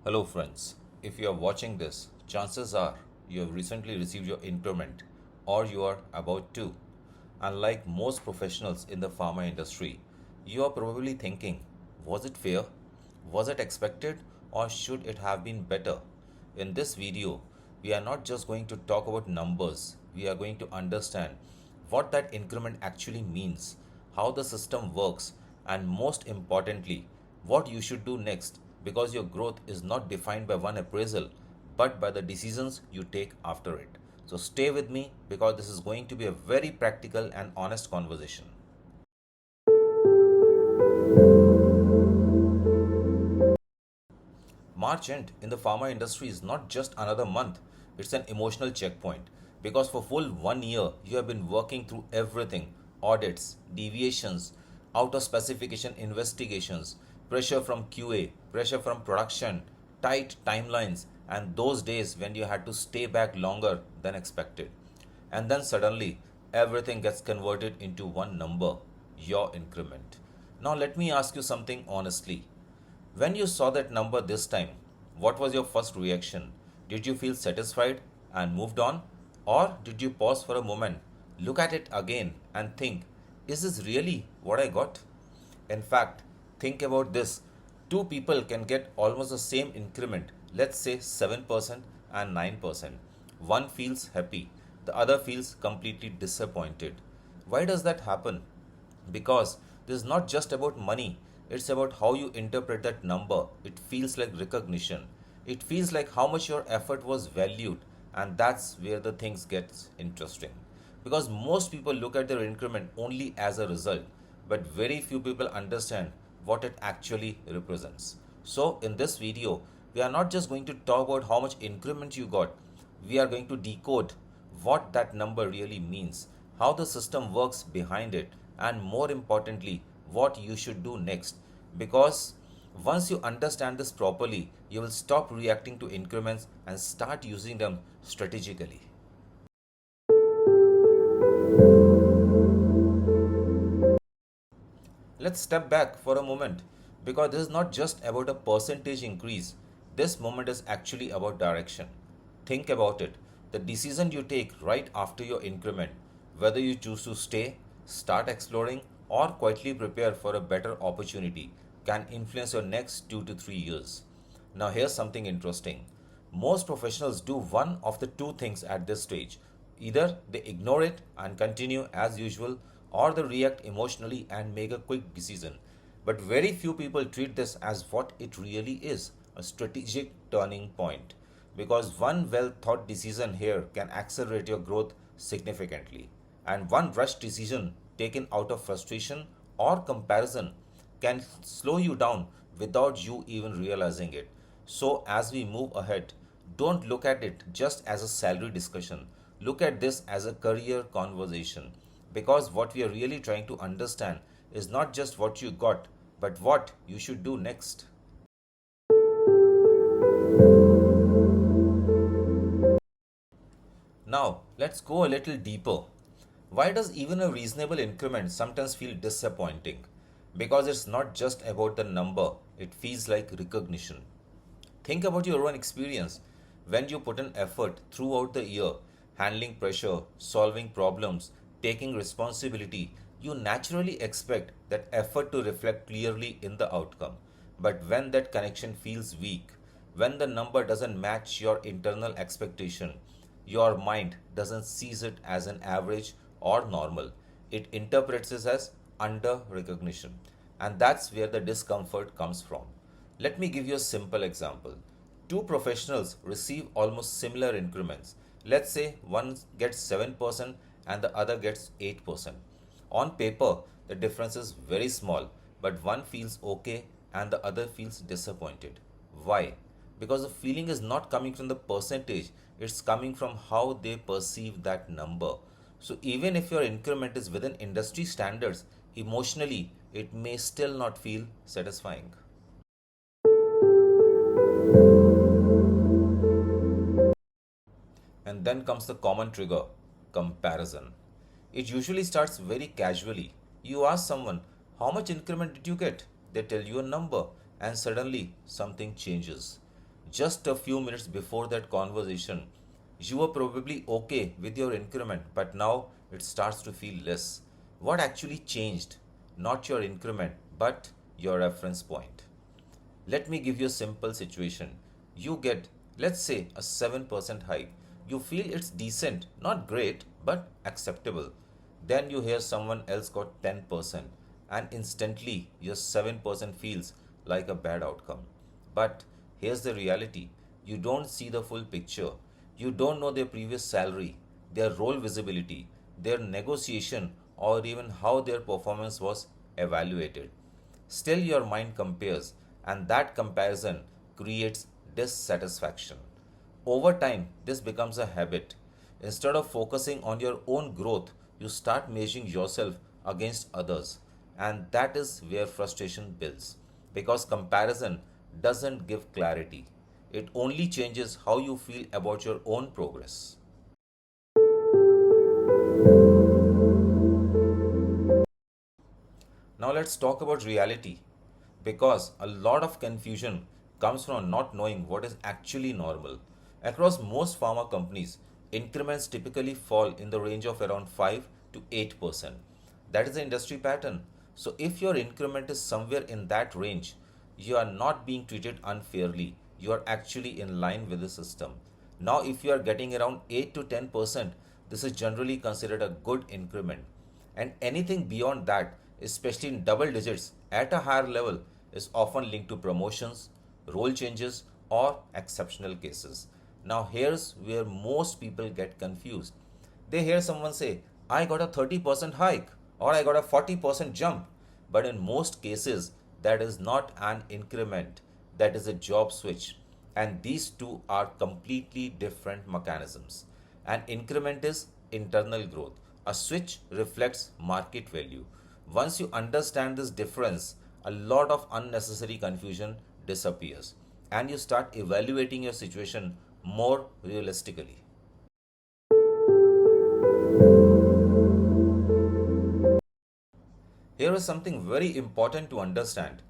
Hello friends, if you are watching this, chances are you have recently received your increment or you are about to. Unlike most professionals in the pharma industry, you are probably thinking, was it fair? Was it expected or should it have been better? In this video, we are not just going to talk about numbers, we are going to understand what that increment actually means, how the system works, and most importantly, what you should do next because your growth is not defined by one appraisal but by the decisions you take after it. So stay with me because this is going to be a very practical and honest conversation. March end in the pharma industry is not just another month, it's an emotional checkpoint. Because for full 1 year, you have been working through everything audits, deviations, out of specification investigations, pressure from QA, pressure from production, tight timelines, and those days when you had to stay back longer than expected. And then suddenly, everything gets converted into one number your increment. Now, let me ask you something honestly. When you saw that number this time, what was your first reaction? Did you feel satisfied and moved on? Or did you pause for a moment, look at it again, and think, is this really what I got? In fact, think about this. Two people can get almost the same increment, let's say 7% and 9%. One feels happy, the other feels completely disappointed. Why does that happen? Because this is not just about money, it's about how you interpret that number. It feels like recognition. It feels like how much your effort was valued, and that's where the things gets interesting. Because most people look at their increment only as a result, but very few people understand what it actually represents. So in this video, we are not just going to talk about how much increment you got, we are going to decode what that number really means, how the system works behind it, and more importantly, what you should do next. Because once you understand this properly, you will stop reacting to increments and start using them strategically. Let's step back for a moment because this is not just about a percentage increase. This moment is actually about direction. Think about it. The decision you take right after your increment, whether you choose to stay, start exploring, or quietly prepare for a better opportunity, can influence your next 2 to 3 years. Now, here's something interesting. Most professionals do one of the two things at this stage. Either they ignore it and continue as usual, or they react emotionally and make a quick decision. But very few people treat this as what it really is, a strategic turning point. Because one well thought decision here can accelerate your growth significantly. And one rushed decision taken out of frustration or comparison can slow you down without you even realizing it. So, as we move ahead, don't look at it just as a salary discussion. Look at this as a career conversation. Because what we are really trying to understand is not just what you got, but what you should do next. Now, let's go a little deeper. Why does even a reasonable increment sometimes feel disappointing? Because it's not just about the number, it feels like recognition. Think about your own experience. When you put in effort throughout the year, handling pressure, solving problems, taking responsibility, you naturally expect that effort to reflect clearly in the outcome. But when that connection feels weak, when the number doesn't match your internal expectation, your mind doesn't sees it as an average or normal. It interprets it as under recognition. And that's where the discomfort comes from. Let me give you a simple example. Two professionals receive almost similar increments. Let's say one gets 7% and the other gets 8%. On paper, the difference is very small, but one feels okay and the other feels disappointed. Why? Because the feeling is not coming from the percentage, it's coming from how they perceive that number. So, even if your increment is within industry standards, emotionally, it may still not feel satisfying. And then comes the common trigger comparison. It usually starts very casually. You ask someone, how much increment did you get? They tell you a number, and suddenly something changes. Just a few minutes before that conversation, you were probably okay with your increment, but now it starts to feel less. What actually changed? Not your increment, but your reference point. Let me give you a simple situation. You get, let's say, a 7% hike. You feel it's decent, not great, but acceptable. Then you hear someone else got 10%, and instantly your 7% feels like a bad outcome. But here's the reality, you don't see the full picture. You don't know their previous salary, their role visibility, their negotiation, or even how their performance was evaluated. Still, your mind compares, and that comparison creates dissatisfaction. Over time, this becomes a habit. Instead of focusing on your own growth, you start measuring yourself against others. And that is where frustration builds. Because comparison doesn't give clarity, it only changes how you feel about your own progress. Now let's talk about reality because a lot of confusion comes from not knowing what is actually normal. Across most pharma companies, increments typically fall in the range of around 5 to 8%. That is the industry pattern. So if your increment is somewhere in that range, you are not being treated unfairly. You are actually in line with the system. Now if you are getting around 8 to 10%, this is generally considered a good increment, and anything beyond that, especially in double digits at a higher level, is often linked to promotions, role changes, or exceptional cases. Now, here's where most people get confused. They hear someone say, I got a 30% hike or I got a 40% jump. But in most cases, that is not an increment, that is a job switch. And these two are completely different mechanisms. An increment is internal growth. A switch reflects market value. Once you understand this difference, a lot of unnecessary confusion disappears and you start evaluating your situation more realistically. Here is something very important to understand.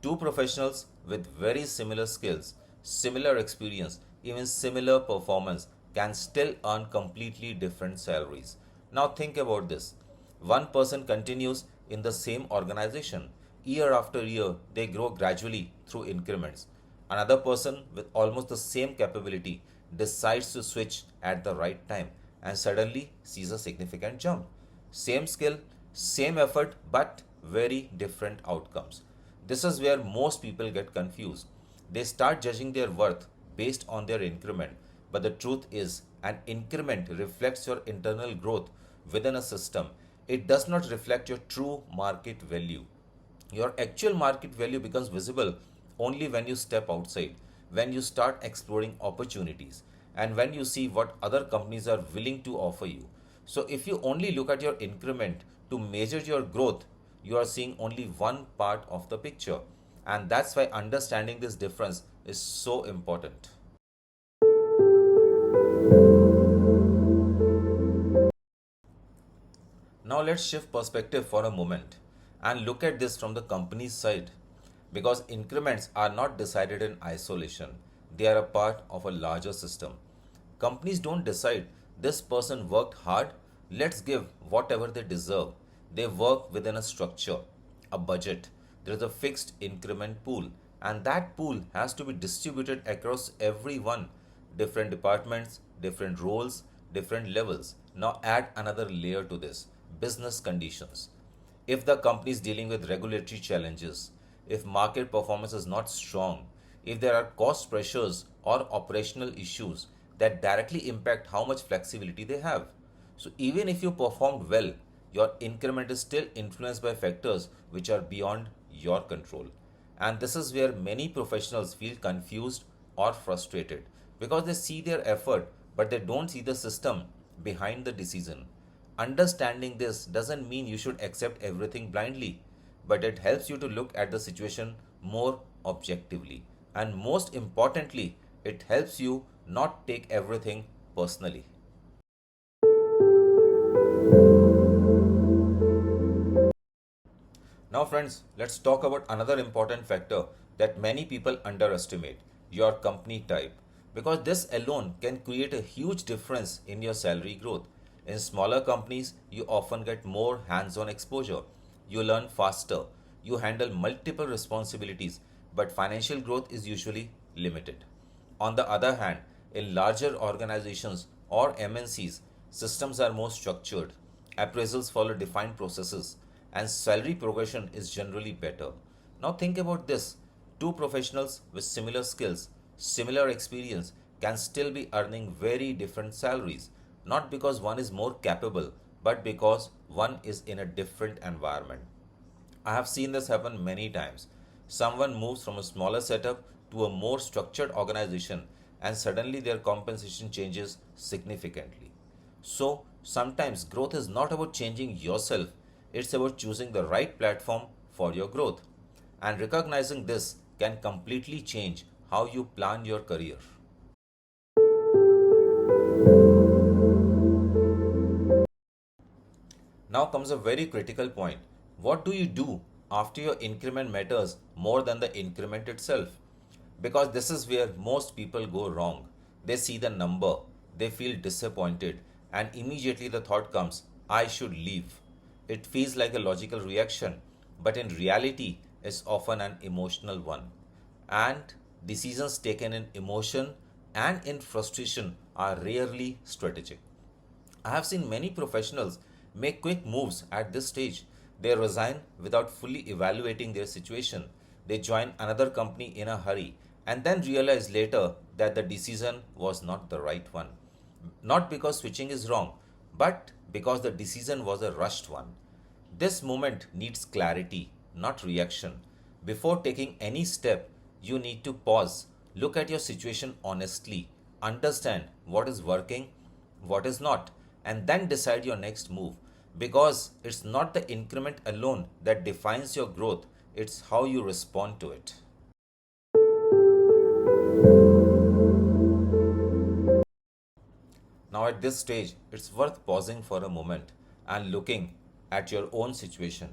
Two professionals with very similar skills, similar experience, even similar performance can still earn completely different salaries. Now think about this. One person continues in the same organization. Year after year, they grow gradually through increments. Another person with almost the same capability decides to switch at the right time and suddenly sees a significant jump. Same skill, same effort, but very different outcomes. This is where most people get confused. They start judging their worth based on their increment, but the truth is, an increment reflects your internal growth within a system. It does not reflect your true market value. Your actual market value becomes visible only when you step outside, when you start exploring opportunities, and when you see what other companies are willing to offer you. So, if you only look at your increment to measure your growth, you are seeing only one part of the picture. And that's why understanding this difference is so important. Now let's shift perspective for a moment and look at this from the company's side because increments are not decided in isolation. They are a part of a larger system. Companies don't decide this person worked hard, let's give whatever they deserve. They work within a structure, a budget. There is a fixed increment pool, and that pool has to be distributed across everyone, different departments, different roles, different levels. Now add another layer to this, business conditions. If the company is dealing with regulatory challenges, if market performance is not strong, if there are cost pressures or operational issues that directly impact how much flexibility they have. So even if you performed well, your increment is still influenced by factors which are beyond your control. And this is where many professionals feel confused or frustrated because they see their effort but they don't see the system behind the decision. Understanding this doesn't mean you should accept everything blindly, but it helps you to look at the situation more objectively. And most importantly, it helps you not take everything personally. Now, friends, let's talk about another important factor that many people underestimate. your company type, because this alone can create a huge difference in your salary growth. In smaller companies, you often get more hands on exposure. You learn faster, you handle multiple responsibilities, but financial growth is usually limited. On the other hand, in larger organizations or MNCs, systems are more structured, appraisals follow defined processes, and salary progression is generally better. Now, think about this: two professionals with similar skills, similar experience, can still be earning very different salaries, not because one is more capable, but because one is in a different environment. I have seen this happen many times. Someone moves from a smaller setup to a more structured organization, and suddenly their compensation changes significantly. So, sometimes growth is not about changing yourself, it's about choosing the right platform for your growth. And recognizing this can completely change how you plan your career. Now comes a very critical point. What do you do after your increment matters more than the increment itself? Because this is where most people go wrong. They see the number, they feel disappointed, and immediately the thought comes, I should leave. It feels like a logical reaction, but in reality, it's often an emotional one. And decisions taken in emotion and in frustration are rarely strategic. I have seen many professionals make quick moves at this stage. They resign without fully evaluating their situation. They join another company in a hurry and then realize later that the decision was not the right one. Not because switching is wrong, but because the decision was a rushed one. This moment needs clarity, not reaction. Before taking any step, you need to pause, look at your situation honestly, understand what is working, what is not, and then decide your next move. Because it's not the increment alone that defines your growth, it's how you respond to it. Now, at this stage, it's worth pausing for a moment and looking at your own situation.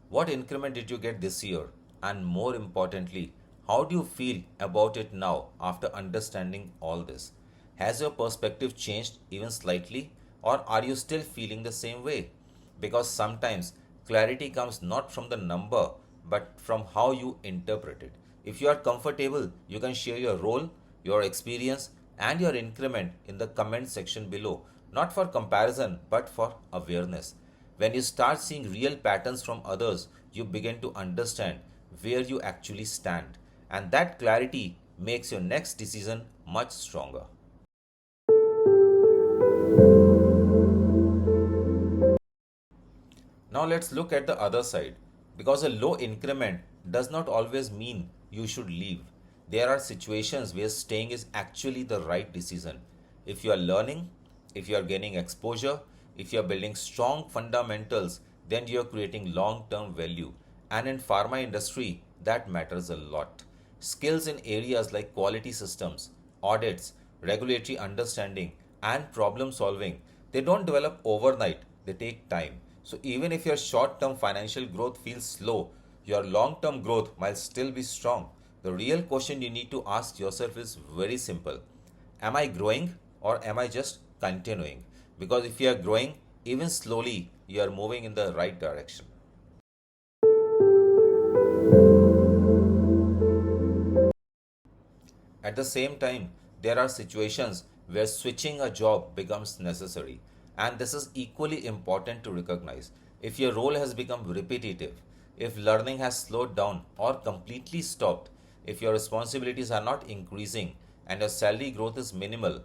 What increment did you get this year? And more importantly, how do you feel about it now after understanding all this? Has your perspective changed even slightly, or are you still feeling the same way? Because sometimes clarity comes not from the number but from how you interpret it. If you are comfortable, you can share your role, your experience, and your increment in the comment section below, not for comparison but for awareness. When you start seeing real patterns from others, you begin to understand where you actually stand, and that clarity makes your next decision much stronger. Now let's look at the other side, because a low increment does not always mean you should leave. There are situations where staying is actually the right decision. If you are learning, if you are gaining exposure, if you are building strong fundamentals, then you are creating long-term value. And in pharma industry, that matters a lot. Skills in areas like quality systems, audits, regulatory understanding, and problem solving, they don't develop overnight, they take time. So even if your short-term financial growth feels slow, your long-term growth might still be strong. The real question you need to ask yourself is very simple. Am I growing or am I just continuing? Because if you are growing, even slowly, you are moving in the right direction. At the same time, there are situations where switching a job becomes necessary, and this is equally important to recognize. If your role has become repetitive, if learning has slowed down or completely stopped, if your responsibilities are not increasing and your salary growth is minimal,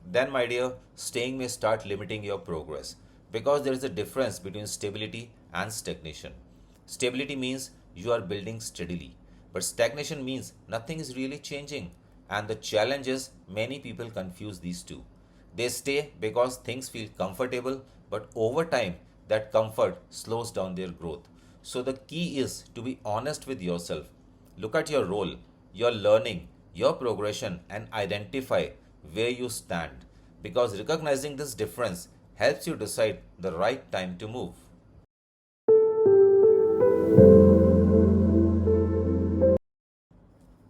then, my dear, staying may start limiting your progress, because there is a difference between stability and stagnation. Stability means you are building steadily, but stagnation means nothing is really changing. And the challenge is many people confuse these two. They stay because things feel comfortable, but over time, that comfort slows down their growth. So, the key is to be honest with yourself. Look at your role, your learning, your progression, and identify where you stand. Because recognizing this difference helps you decide the right time to move.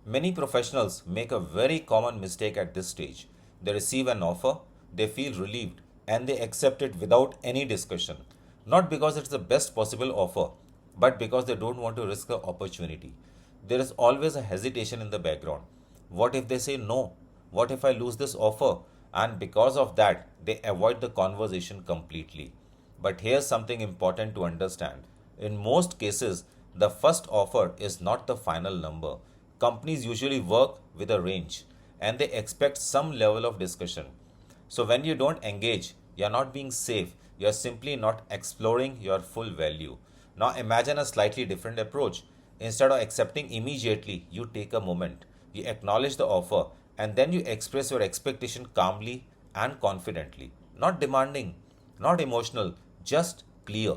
Many professionals make a very common mistake at this stage. They receive an offer, they feel relieved, and they accept it without any discussion. Not because it's the best possible offer, but because they don't want to risk the opportunity. There is always a hesitation in the background. What if they say no? What if I lose this offer? And because of that, they avoid the conversation completely. But here's something important to understand. In most cases, the first offer is not the final number. Companies usually work with a range and they expect some level of discussion. So when you don't engage, you're not being safe, you're simply not exploring your full value. Now imagine a slightly different approach. Instead of accepting immediately, you take a moment, you acknowledge the offer, and then you express your expectation calmly and confidently. Not demanding, not emotional, just clear.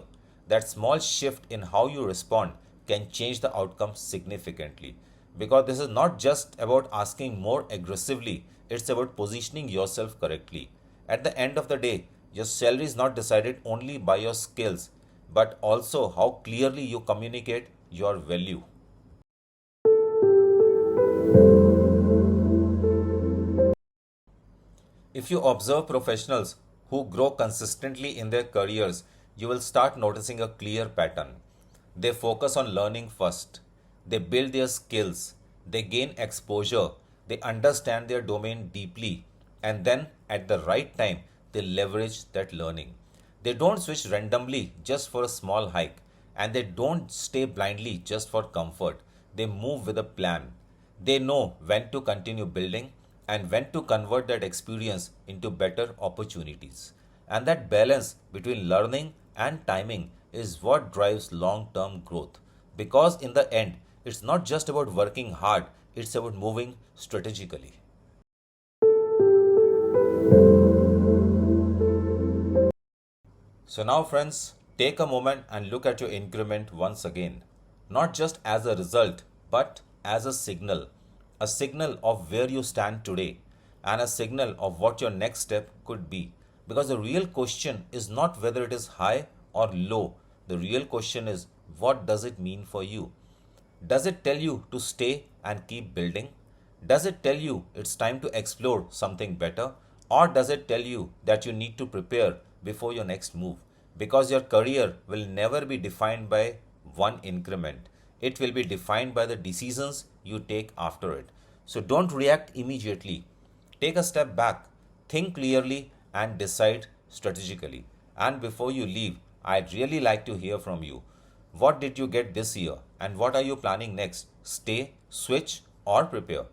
That small shift in how you respond can change the outcome significantly. Because this is not just about asking more aggressively, it's about positioning yourself correctly. At the end of the day, your salary is not decided only by your skills, but also how clearly you communicate your value. If you observe professionals who grow consistently in their careers, you will start noticing a clear pattern. They focus on learning first, they build their skills, they gain exposure, they understand their domain deeply, and then at the right time, they leverage that learning. They don't switch randomly just for a small hike, and they don't stay blindly just for comfort. They move with a plan. They know when to continue building and when to convert that experience into better opportunities. And that balance between learning and timing is what drives long term growth. Because in the end, it's not just about working hard, it's about moving strategically. So now, friends, take a moment and look at your increment once again. Not just as a result, but as a signal of where you stand today, and a signal of what your next step could be. Because the real question is not whether it is high or low, the real question is what does it mean for you? Does it tell you to stay and keep building? Does it tell you it's time to explore something better? Or does it tell you that you need to prepare before your next move? Because your career will never be defined by one increment, it will be defined by the decisions you take after it. So don't react immediately. Take a step back, think clearly, and decide strategically. And before you leave, I'd really like to hear from you. What did you get this year and what are you planning next? Stay, switch, or prepare?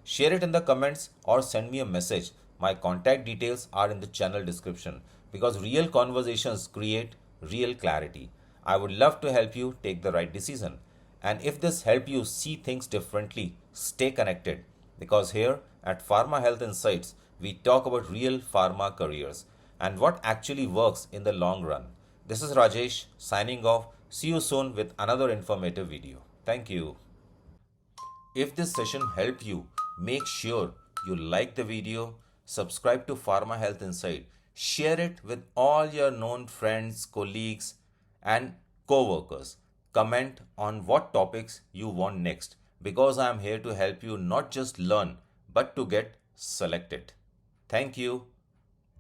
Share it in the comments or send me a message. My contact details are in the channel description because real conversations create real clarity. I would love to help you take the right decision. And if this helped you see things differently, stay connected because here at Pharma Health Insights, we talk about real pharma careers and what actually works in the long run. This is Rajesh signing off. See you soon with another informative video. Thank you. If this session helped you, make sure you like the video, subscribe to Pharma Health Insight, share it with all your known friends, colleagues, and co-workers. Comment on what topics you want next because I am here to help you not just learn but to get selected. Thank you.